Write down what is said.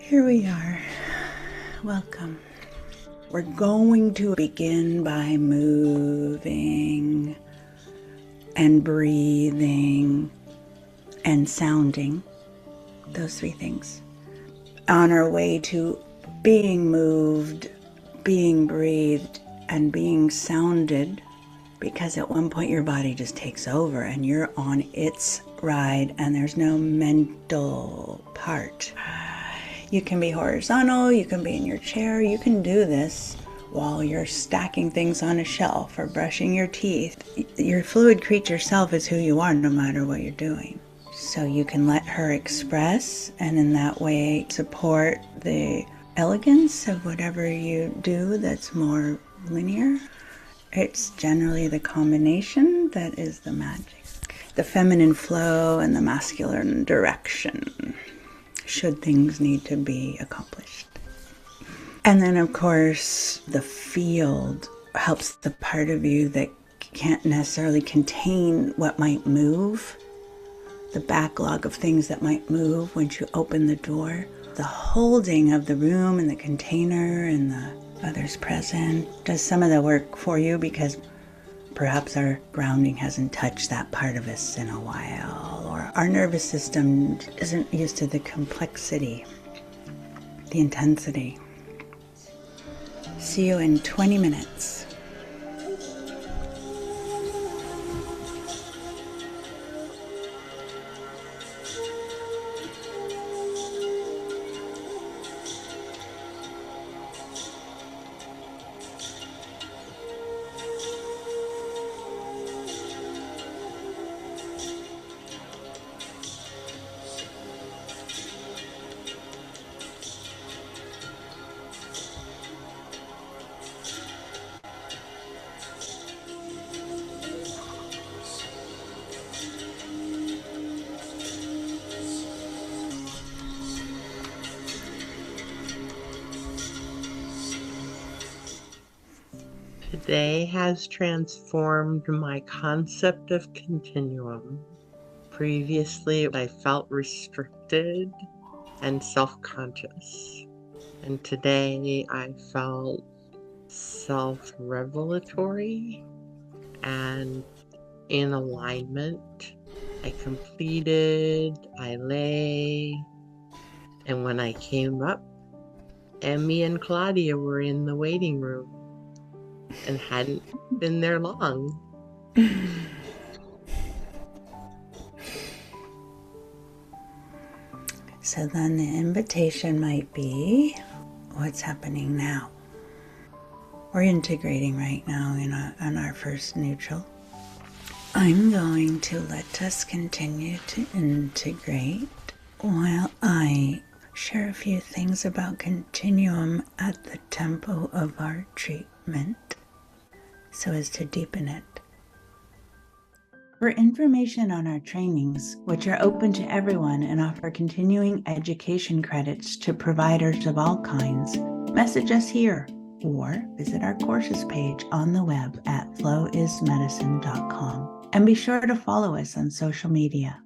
Here we are. Welcome. We're going to begin by moving and breathing and sounding, those three things. On our way to being moved, being breathed, and being sounded, because at one point your body just takes over and you're on its ride and there's no mental part. You can be horizontal, you can be in your chair, you can do this while you're stacking things on a shelf or brushing your teeth. Your fluid creature self is who you are no matter what you're doing. So you can let her express and in that way support the elegance of whatever you do that's more linear. It's generally the combination that is the magic. The feminine flow and the masculine direction, should things need to be accomplished. And then, of course, the field helps the part of you that can't necessarily contain what might move, the backlog of things that might move once you open the door. The holding of the room and the container and the others present does some of the work for you because perhaps our grounding hasn't touched that part of us in a while, or our nervous system isn't used to the complexity, the intensity. See you in 20 minutes. Today has transformed my concept of continuum. Previously, I felt restricted and self-conscious. And today I felt self-revelatory and in alignment. I completed, I lay, and when I came up, Emmy and Claudia were in the waiting room and hadn't been there long. So then the invitation might be, what's happening now? We're integrating right now on our first neutral. I'm going to let us continue to integrate while I share a few things about continuum at the tempo of our treatment so as to deepen it. For information on our trainings, which are open to everyone and offer continuing education credits to providers of all kinds, message us here or visit our courses page on the web at flowismedicine.com. And be sure to follow us on social media.